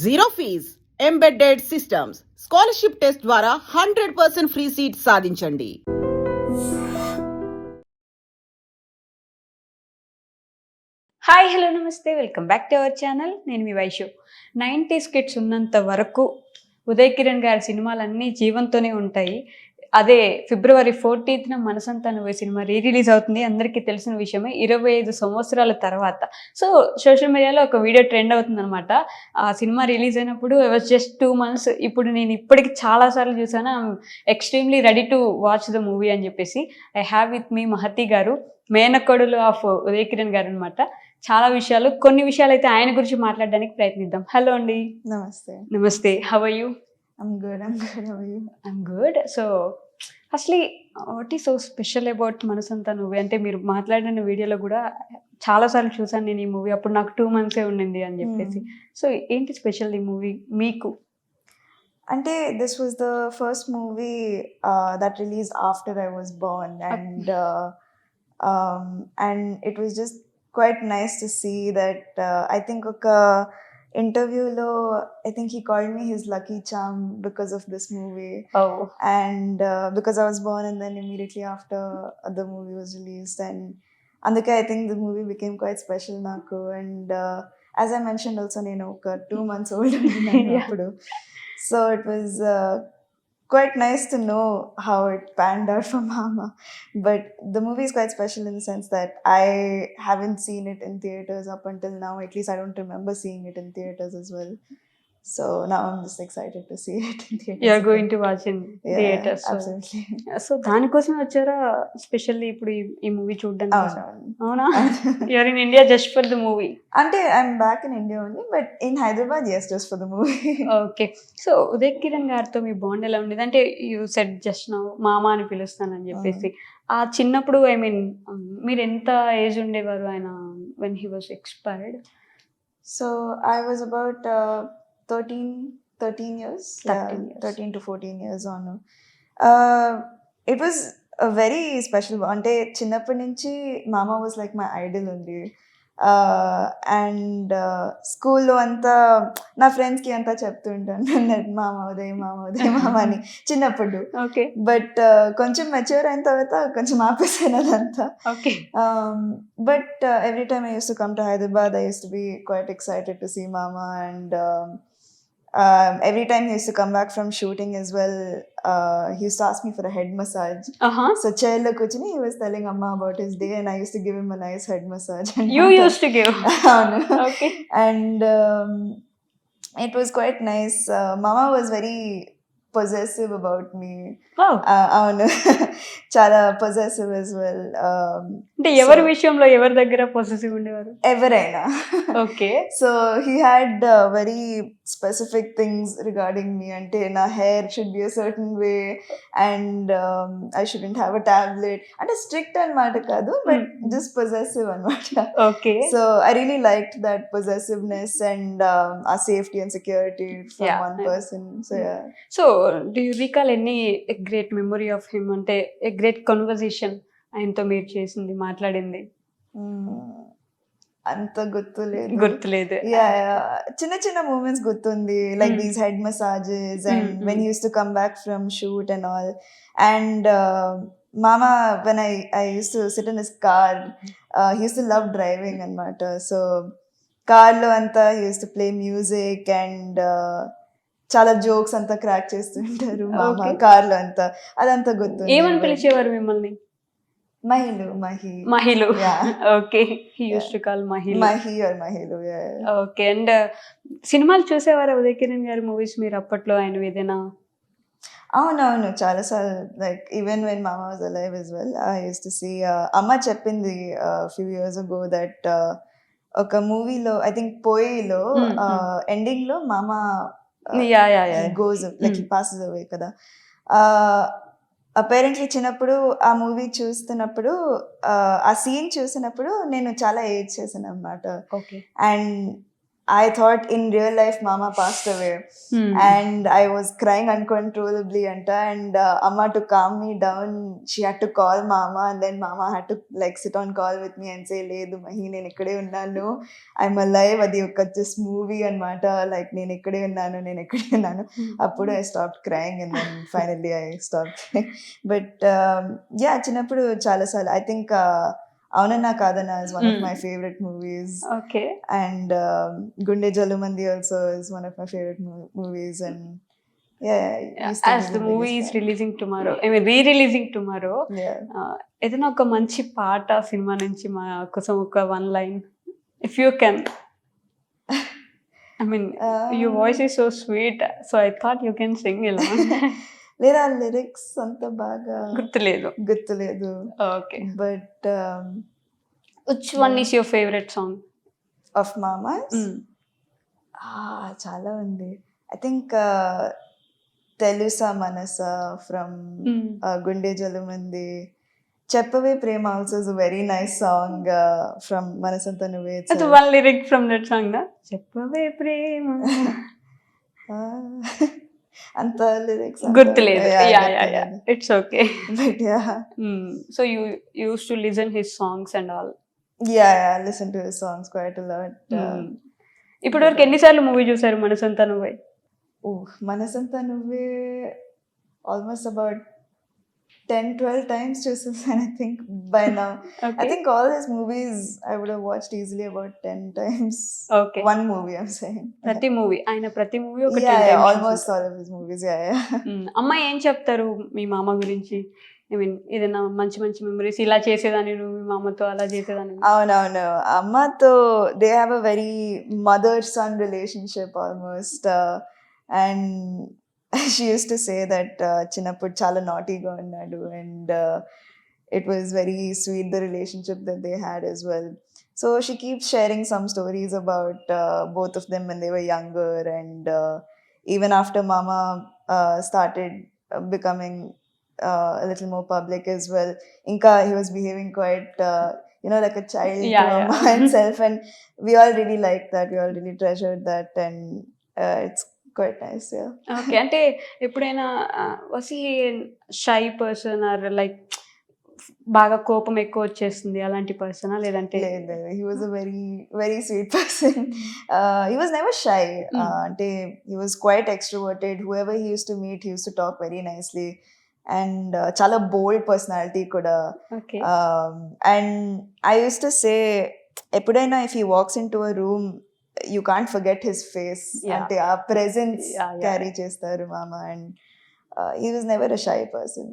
Zero fees embedded systems scholarship test ద్వారా 100% free seat సాధించండి. Hi hello నమస్తే, welcome back to our channel. నేను మీ వైషు. 90s కిడ్స్ ఉన్నంత వరకు ఉదయ్ కిరణ్ గారి సినిమాలన్నీ జీవంతోనే ఉంటాయి. అదే ఫిబ్రవరి 14th మనసంతా నువ్వే సినిమా రిలీజ్ అవుతుంది. అందరికీ తెలిసిన విషయమే. 25 సంవత్సరాల తర్వాత సో సోషల్ మీడియాలో ఒక వీడియో ట్రెండ్ అవుతుంది అనమాట. ఆ సినిమా రిలీజ్ అయినప్పుడు వాజ్ జస్ట్ 2 months. ఇప్పుడు నేను ఇప్పటికి చాలాసార్లు చూసాను. Extremely ready to watch the movie అని చెప్పేసి. I have with me Mahathi గారు, మేనకోడలు ఆఫ్ ఉదయ్ కిరణ్ గారు అనమాట. చాలా విషయాలు, కొన్ని విషయాలు అయితే ఆయన గురించి మాట్లాడడానికి ప్రయత్నిద్దాం. హలో అండి. నమస్తే. నమస్తే, how are you? I'm good. How are you? I'm good. So అసలు what is so special about Manasantha Nuvve అంటే, మీరు మాట్లాడిన వీడియోలో కూడా చాలాసార్లు చూసాను నేను ఈ మూవీ. అప్పుడు నాకు 2 months ఉండింది అని చెప్పేసి. సో ఏంటి స్పెషల్ ఈ మూవీ మీకు? Ante, this was the first movie that released after I was born, and it was just quite nice to see that. I think oka interview lo, I think he called me his lucky charm because of this movie. Oh. And because I was born and then immediately after the movie was released, and అందుకే I think the movie became quite special నాకు. And as I mentioned also, నేను ఒక 2 months old అప్పుడు. So it was quite nice to know how it panned out for Mama. But the movie is quite special in the sense that I haven't seen it in theaters up until now. At least I don't remember seeing it in theaters as well. So now I'm just excited to see it in theaters. You are going to watch in theaters. Yeah, absolutely. So దానికోసం వచ్చారా specially ఇప్పుడు ఈ movie చూడడానికి? అవునా? You are in India just for the movie? అంటే I'm back in India only, but in Hyderabad, yes, just for the movie. Okay. So Uday Kiran గారితో మీ bond ఎలా ఉండేది? అంటే యూ సెడ్ జస్ట్ నౌ మామ అని పిలుస్తానని చెప్పేసి. ఆ చిన్నప్పుడు ఐ మీన్ మీరు ఎంత ఏజ్ ఉండేవారు ఆయన when he was expired? So I was about 13 years. 13 to 14 years on. It was a very special. అంటే చిన్నప్పటి నుంచి మామ వాజ్ లైక్ మై ఐడల్ ఉంది. అండ్ స్కూల్లో అంతా నా ఫ్రెండ్స్కి అంతా చెప్తుంటాను మామ ఉదయ్ మామ అని చిన్నప్పుడు. ఓకే. బట్ కొంచెం మెచ్యూర్ అయిన తర్వాత కొంచెం ఆపేసాను అదంతా. Okay. But every time I used to come to Hyderabad, I used to be quite excited to see Mama. And every time he used to come back from shooting as well, he used to ask me for a head massage. So chair lo kuchini he was telling Amma about his day, and I used to give him a nice head massage. You used to give? Okay. And it was quite nice. Mama was very possessive about me. Wow. అవును, చాలా possessive as well. అంటే ఎవరి విషయంలో ఎవరి దగ్గర possessive ఉండేవారు? ఎవరైనా. Okay. So he had very specific things regarding me. అంటే నా hair should be a certain way, and I shouldn't have a tablet. అంటే strict అన్నమాట కాదు, but just possessive అన్నమాట. Okay. So I really liked that possessiveness and our safety and security from one person. So yeah. So do you recall any great memory of him? అంటే a great conversation ఆయనతో మీరు చేసింది, మాట్లాడింది? అంత గుర్తులేదు. చిన్న చిన్న మూమెంట్స్ గుర్తుంది, like these head massages and when he used to come back from shoot and all. And Mama, when I used to sit in his car, he used to love driving అన్నమాట. So కార్లో అంతా he used to play music and చాలా jokes అంతా crack చేస్తుంటారు మామ కార్లో అంతా. అదంతా గుర్తుంది. ఏమని పిలిచేవారు మిమ్మల్ని? మహిళ. Okay. He used to call మహిళ. ఓకే. అండ్ సినిమాలు చూసేవారా ఉదయ్ కిరణ్ గారి మూవీస్ మీరు అప్పట్లో ఆయన ఏదైనా? అవునవును, చాలాసార్లు. లైక్ ఈవెన్ వెన్ మామా was alive as well, I used to see. అమ్మ చెప్పింది few years ago that ఒక మూవీలో, ఐ థింక్ పోయిలో ఎండింగ్ లో మామా goes, like he passes away కదా. అపేరెంట్లీ చిన్నప్పుడు ఆ మూవీ చూస్తున్నప్పుడు, ఆ సీన్ చూసినప్పుడు నేను చాలా ఏడ్ చేశాను అన్నమాట. Okay. And I thought in real life Mama passed away. And I was crying uncontrollably and Amma to calm me down, she had to call Mama, and then Mama had to like sit on call with me and say, Ledu Mahi, నేను ఇక్కడే ఉన్నాను, I'm alive, అది ఒక just movie అన్నమాట, like నేను ఇక్కడే ఉన్నాను. అప్పుడు I stopped crying and then finally I stopped crying. But yeah, చిన్నప్పుడు చాలాసార్లు I think అవునన్నా కాదన్నా is one of my favorite movies. Okay. And Gunde Jalumandi also is one of my favorite movies. And yeah, it used to As be the the movie biggest is fan. releasing tomorrow, I mean re-releasing tomorrow, Yeah. ఏదైనా ఒక మంచి పాట cinema నుంచి మా కోసం ఒక one line if you can. I mean, your voice is so sweet, so I thought you can sing along. లేదా lyrics అంత బాగా గుర్తులేదు. Okay. But Which one is your favorite song? of Mamas, చాలా ఉంది. I think తెలుసా మనసా from Gunde Jalumandi. Cheppave Prema also is a very nice song from Manasanta Nuve. That's one lyric from that song, na? Cheppave Prema. Anta lyrics. Gurtuledu. Yeah. It's okay. But yeah. So you used to listen his songs and all. Yeah, I listen to his songs quite a lot. ఇప్పటివరకు ఎన్నిసార్లు movie చూసారు మనసంతా నువ్వే? మనసంతా నువ్వే almost about 10-12 times చూసేసాను, I think by now. Okay. I think all his movies I would have watched easily about 10 times. Okay. One movie I'm saying. ప్రతి movie ఒక 10 Yeah, times almost all of his movies. Yeah. అమ్మ ఏం చెప్తారు మీ మామ గురించి? I mean ఏదైనా మంచి memories, ఇలా చేసేదాన్ని నువ్వు మీ మామతో, అలా చేసేదాన్ని? అవునవును, అమ్మతో they have a very mother-son relationship almost. And she used to say that చిన్నప్పుడు చాలా నాటీగా ఉన్నాడు, and it was very sweet, the relationship that they had as well. So she keeps sharing some stories about both of them when they were younger, and even after Mama started becoming a little more public as well. Inka, he was behaving quite like a child to Amma himself, and we all really liked that, we all really treasured that, and it's quite nice. Yeah. Okay. అంటే ఎప్పుడైనా was he shy person or like బాగా కోపం ఎక్కువ వచ్చేస్తుంది అలాంటి పర్సనా, లేదంటే? He was a very very sweet person. He was never shy. Ante he was quite extroverted. Whoever he used to meet, he used to talk very nicely, and chala bold personality kuda. Okay. And I used to say epudaina if he walks into a room, you can't forget his face. Ante aa presence carry chestaru mama, and he was never a shy person.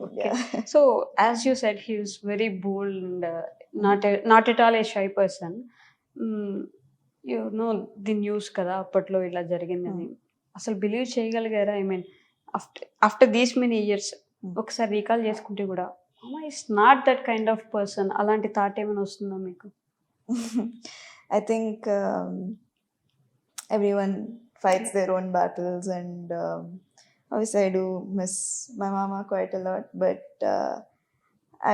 Okay. So as you said, he was very bold and not at all a shy person. You know the news kada అప్పట్లో ఇలా జరిగిందని అసలు believe చేయగలిగారా? I mean after these many years ఒకసారి recall చేసుకుంటే కూడా అమ్మా is not that kind of person, అలాంటి థాట్ ఏమైనా వస్తుందా మీకు? I think everyone fights their own battles, and obviously I do miss my mama quite a lot, but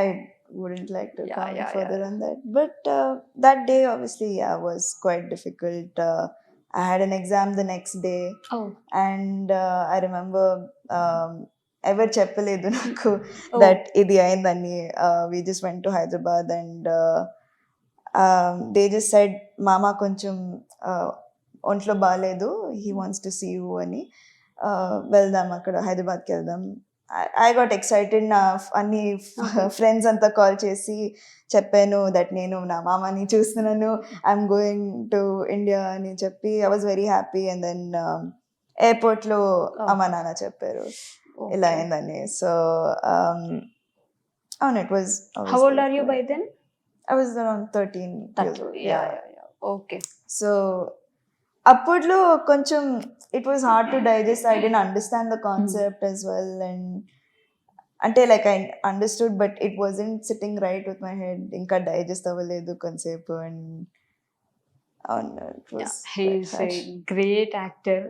I wouldn't like to comment further on that. But that day obviously was quite difficult. I had an exam the next day. And I remember ever cheppaledu naku that idi ayindani. We just went to Hyderabad, and they just said mama koncham ఒంట్లో బాగాలేదు, he wants to see you అని. వెళ్దాం అక్కడ హైదరాబాద్కి వెళ్దాం. I got excited. నా అన్ని friends అంతా కాల్ చేసి చెప్పాను దట్ నేను నా మామని చూస్తున్నాను, ఐఎమ్ గోయింగ్ టు ఇండియా అని చెప్పి I was very happy. And then ఎయిర్పోర్ట్లో అమ్మ నాన్న చెప్పారు ఇలా అయిందని. సో అవును, it was. How old are you by then? I was around 13 years old. Yeah. Okay. So అప్పట్లో కొంచెం it was hard to digest. I didn't understand the concept as well, and అంటే like I understood but it wasn't sitting right with my head. ఇంకా digest అవ్వలేదు కొంతసేపు. And He is a great actor.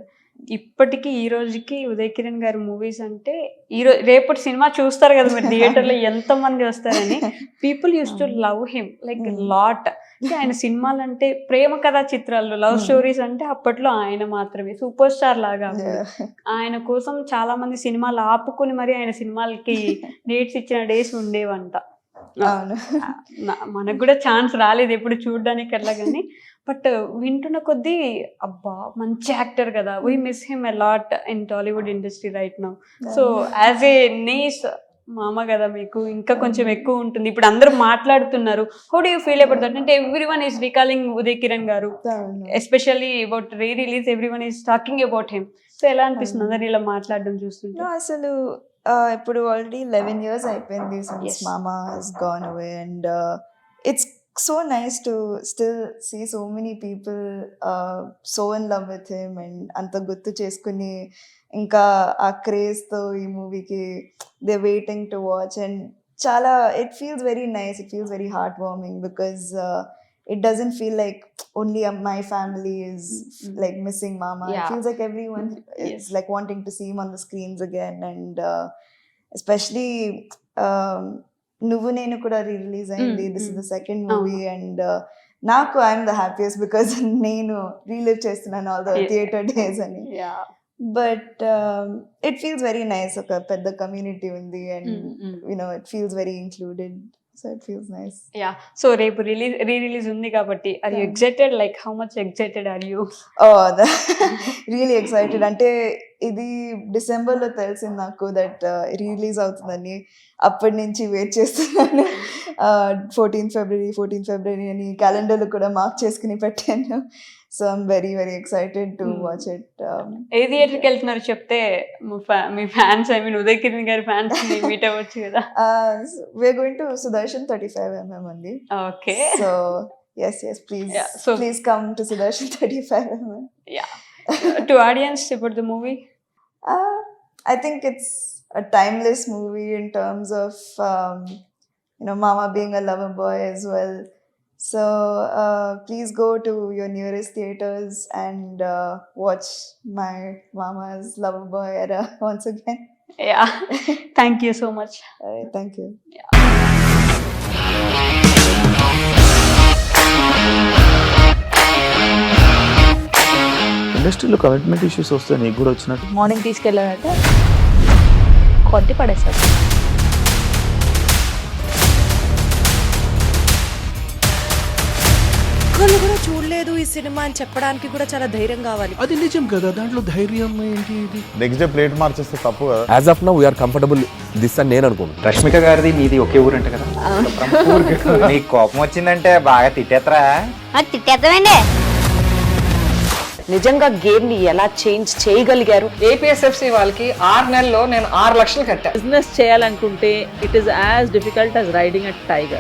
ఇప్పటికీ ఈ రోజుకి ఉదయ్ కిరణ్ గారి movies అంటే రేపటి సినిమా చూస్తారు కదా మీరు థియేటర్లో ఎంత మంది వస్తారని. People use to love him like lot. అంటే ఆయన సినిమాలు అంటే ప్రేమ కథా చిత్రాలు, లవ్ స్టోరీస్ అంటే అప్పట్లో ఆయన మాత్రమే సూపర్ స్టార్ లాగా. ఆయన కోసం చాలా మంది సినిమాలు ఆపుకుని మరి ఆయన సినిమాలకి డేట్స్ ఇచ్చిన డేస్ ఉండేవంట. మనకు కూడా ఛాన్స్ రాలేదు ఎప్పుడు చూడడానికి అట్లా, కానీ బట్ వింటున్న కొద్దీ అబ్బా మంచి యాక్టర్ కదా, we miss him a lot in Tollywood industry right now. So as a niece మామ కదా మీకు ఇంకా కొంచెం ఎక్కువ ఉంటుంది. ఇప్పుడు అందరూ మాట్లాడుతున్నారు, how do you feel about that? అంటే everyone is recalling Uday Kiran గారు, especially about re release everyone is talking about him. So ఎలా అనిపిస్తుంది అందరు ఇలా మాట్లాడడం చూస్తుంటే? అసలు ఇప్పుడు ఆల్రెడీ 11 years అయిపోయింది since Mama has gone away, and it's so nice to still see so many people so in love with him and అంత గుర్తు చేసుకుని ఇంకా ఆ క్రేజ్ తో ఈ మూవీకి they waiting to watch. And చాలా it feels very nice, it feels very heartwarming because it doesn't feel like only my family is like missing Mama. It feels like everyone is like wanting to see him on the screens again. And especially Nuvu Nenu kuda re-release ayindi. This is the second movie and నాకు I'm the happiest because నేను relive చేస్తున్నాను all the theater days అని. But it feels very nice. ఒక పెద్ద community ఉంది and you know it feels very included. So it feels nice. Yeah. So రేపు re-release ఉంది కాబట్టి are you excited? Like how much excited are you? Oh, really excited. అంటే ఇది డిసెంబర్లో తెలిసింది నాకు దట్ రిలీజ్ అవుతుందని. అప్పటి నుంచి వెయిట్ చేస్తున్నాను. 14th February అని క్యాలెండర్లో కూడా మార్క్ చేసుకుని పెట్టాను. So I'm very very excited to watch it. ఏ థియేటర్కి వెళ్తున్నారు చెప్తే మీ fans, I mean Uday Kiran గారి ఫ్యాన్స్ మీట్ అవ్వచ్చు కదా. We are going to Sudarshan 35mm అండి. Okay. So yes please come to Sudarshan 35mm. Yeah. To audience about the movie, I think it's a timeless movie in terms of you know Mama being a lover boy as well. So please go to your nearest theaters and watch my Mama's lover boy era once again. Yeah. Thank you so much. Thank you. Yeah. ఇండస్ట్రీలో commitment issues వస్తే నీకు కూడా వచ్చినట్టు? Morning తీసుకెళ్ళాలంటే కొట్టి పడేస్తారు. ఒక్కళ్ళు కూడా చూడలేదు ఈ సినిమా అని చెప్పడానికి కూడా చాలా ధైర్యం కావాలి. అది నిజం కదా, దాంట్లో ధైర్యం ఏంటి? ఇది నెక్స్ట్ డే ప్లేట్ మార్చేస్తే తప్పు కదా. As of now we are comfortable this అని నేను అనుకుంటున్నాను. రష్మిక గారిది మీది ఒకే ఊరంట కదా. నీకు కోపం వచ్చిందంటే బాగా తిట్టేత్తరా? తిట్టేద్దామండి. నిజంగా గేమ్ ని ఎలా చేంజ్ చేయగలిగారు? ఏపీఎస్ఎఫ్సి వాళ్ళకి 6 నెలల్లో నేను 6 లక్షలు కట్టా. బిజినెస్ చేయాలనుకుంటే it is as difficult as riding a tiger.